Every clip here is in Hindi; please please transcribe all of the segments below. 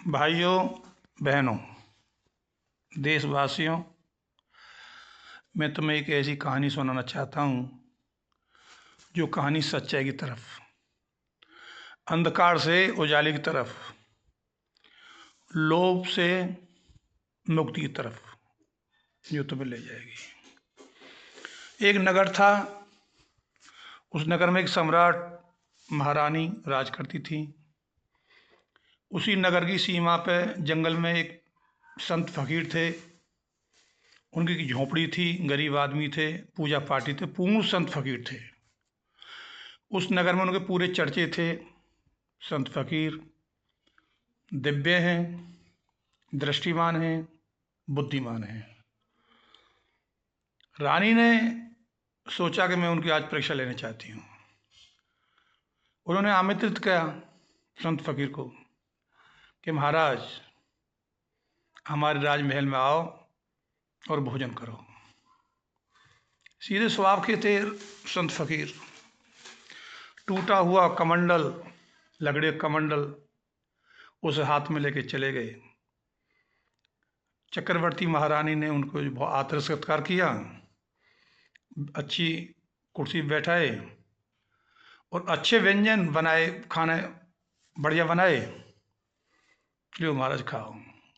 भाइयों बहनों देशवासियों, मैं तुम्हें एक ऐसी कहानी सुनाना चाहता हूँ जो कहानी सच्चाई की तरफ, अंधकार से उजाले की तरफ, लोभ से मुक्ति की तरफ जो तुम्हें ले जाएगी। एक नगर था। उस नगर में एक सम्राट महारानी राज करती थी। उसी नगर की सीमा पे जंगल में एक संत फकीर थे। उनकी एक झोंपड़ी थी, गरीब आदमी थे, पूजा पाठी थे, पूर्ण संत फकीर थे। उस नगर में उनके पूरे चर्चे थे। संत फकीर दिव्य हैं, दृष्टिमान हैं, बुद्धिमान हैं। रानी ने सोचा कि मैं उनकी आज परीक्षा लेना चाहती हूँ। उन्होंने आमंत्रित किया संत फकीर को कि महाराज, हमारे राजमहल में आओ और भोजन करो। सीधे स्वभाव के थे संत फकीर। टूटा हुआ कमंडल, लकड़ी का कमंडल उसे हाथ में लेके चले गए। चक्रवर्ती महारानी ने उनको बहुत आदर सत्कार किया, अच्छी कुर्सी पर बैठाए और अच्छे व्यंजन बनाए, खाने बढ़िया बनाए। लो महाराज खाओ।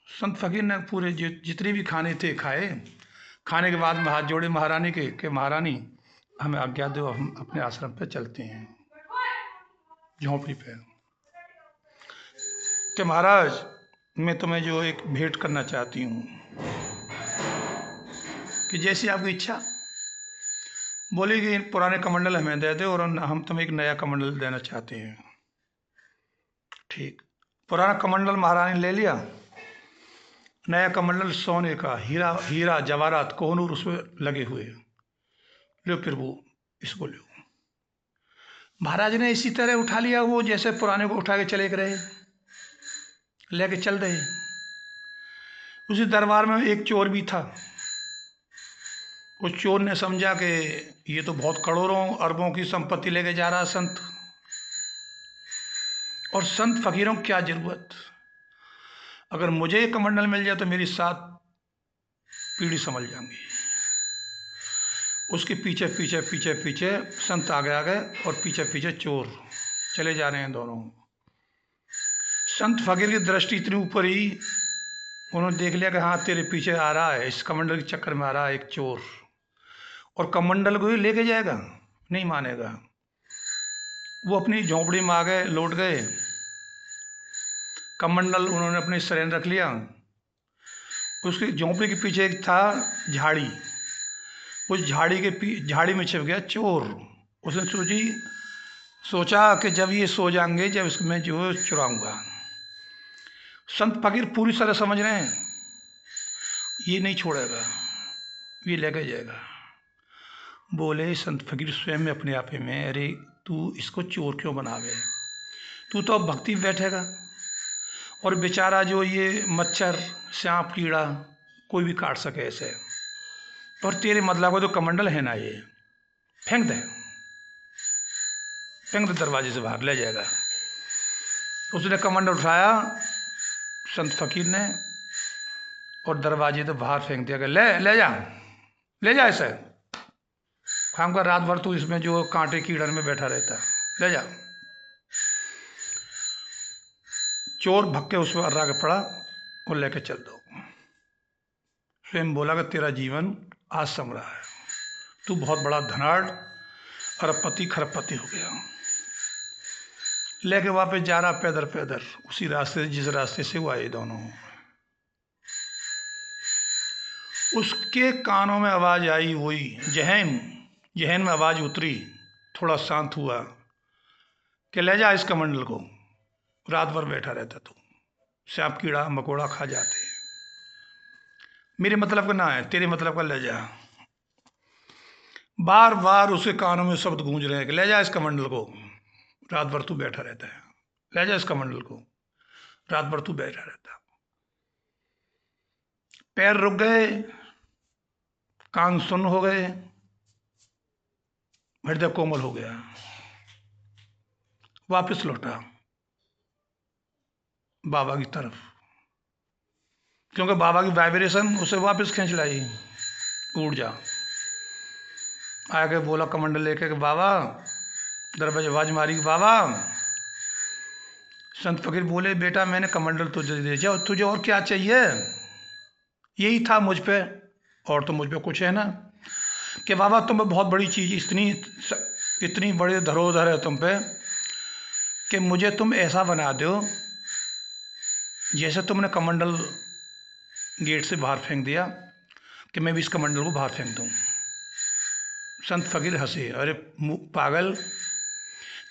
संत फकीर ने पूरे जितने भी खाने थे खाए। खाने के बाद में हाथ जोड़े महारानी के कि महारानी, हमें आज्ञा दो, हम अपने आश्रम पे चलते हैं, झोंपड़ी पे। कि महाराज, मैं तुम्हें जो एक भेंट करना चाहती हूँ कि जैसी आपकी इच्छा। बोली कि पुराने कमंडल हमें दे दो और हम तुम्हें एक नया कमंडल देना चाहते हैं। ठीक, पुराना कमंडल महारानी ले लिया। नया कमंडल सोने का, हीरा जवाहरात कोहनूर उसमें लगे हुए। लो फिर वो इसको लो। महाराज ने इसी तरह उठा लिया, वो जैसे पुराने को उठा के चले गए, लेके चल रहे। उसी दरबार में एक चोर भी था। उस चोर ने समझा कि ये तो बहुत करोड़ों अरबों की संपत्ति लेके जा रहा है संत, और संत फकीरों की क्या जरूरत। अगर मुझे एक कमंडल मिल जाए तो मेरी 7 पीढ़ी संभल जाएंगी। उसके पीछे पीछे पीछे पीछे संत आगे आगे और पीछे पीछे चोर चले जा रहे हैं दोनों। संत फकीर की दृष्टि इतनी ऊपर ही, उन्होंने देख लिया कि हाँ, तेरे पीछे आ रहा है, इस कमंडल के चक्कर में आ रहा है एक चोर, और कमंडल को ही लेके जाएगा, नहीं मानेगा। वो अपनी झोंपड़ी में आ गए, लौट गए। कमंडल उन्होंने अपने शरण रख लिया। उसकी झोंपड़ी के पीछे एक था झाड़ी। उस झाड़ी में छिप गया चोर। उसने सोचा कि जब ये सो जाएंगे, जब इसमें जो चुराऊंगा। संत फकीर पूरी तरह समझ रहे हैं ये नहीं छोड़ेगा, ये लेके जाएगा। बोले संत फकीर स्वयं में अपने आप में, अरे तू इसको चोर क्यों बनावे, तू तो अब भक्ति में बैठेगा, और बेचारा जो ये मच्छर सांप कीड़ा कोई भी काट सके ऐसे, और तेरे मतलब को तो कमंडल है ना, ये फेंक दे दरवाजे से बाहर, ले जाएगा। उसने कमंडल उठाया संत फकीर ने और दरवाजे तो बाहर फेंक दिया कि ले जा इसे, खामखा रात भर तू इसमें जो कांटे कीड़न में बैठा रहता है, ले जा। चोर भक्के उस पर अर्रा के पड़ा और लेके चल दो। स्वयं बोला कि तेरा जीवन आज सम रहा है, तू बहुत बड़ा धनाढ़ अरबपति खरबपति हो गया। लेके वापस जा रहा पैदल पैदल, उसी रास्ते से जिस रास्ते से वो आए दोनों। उसके कानों में आवाज आई, वही जहन में आवाज उतरी। थोड़ा शांत हुआ कि ले जा इस कमंडल को, रात भर बैठा रहता तू, सांप कीड़ा मकोड़ा खा जाते, मेरे मतलब का ना है, तेरे मतलब का ले जा। बार बार उसके कानों में शब्द गूंज रहे हैं कि ले जा इस कमंडल को, रात भर तू बैठा रहता है, ले जा इस कमंडल को, रात भर तू बैठा रहता। पैर रुक गए, कान सुन्न हो गए, हृदय कोमल हो गया। वापस लौटा बाबा की तरफ। क्योंकि बाबा की वाइब्रेशन उसे वापस खींच लाई, ऊर्जा। आके बोला कमंडल लेके कि बाबा, दरवाजे आवाज मारी कि बाबा। संत फकीर बोले बेटा मैंने कमंडल तुझे दे दिया, तुझे और क्या चाहिए? यही था मुझ पे, और तो मुझ पे कुछ है ना। कि बाबा तुम पे बहुत बड़ी चीज़, इतनी बड़ी धरोहर है तुम पे कि मुझे तुम ऐसा बना दो जैसे तुमने कमंडल गेट से बाहर फेंक दिया, कि मैं भी इस कमंडल को बाहर फेंक दूँ। संत फकीर हंसे, अरे पागल,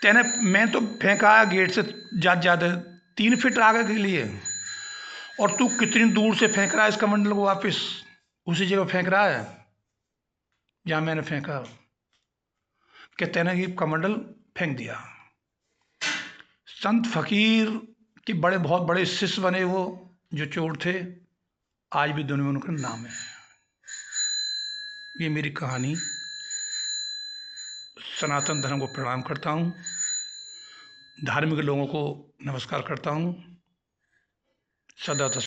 तेने, मैं तो फेंका गेट से ज़्यादा 3 फीट आगे के लिए, और तू कितनी दूर से फेंक रहा है इस कमंडल को, वापस उसी जगह फेंक रहा है जहाँ मैंने फेंका। कि तेने ये कमंडल फेंक दिया। संत फकीर के बहुत बड़े शिष्य बने वो, जो चोर थे, आज भी दुनिया में उनका नाम है। ये मेरी कहानी। सनातन धर्म को प्रणाम करता हूँ, धार्मिक लोगों को नमस्कार करता हूँ। सदा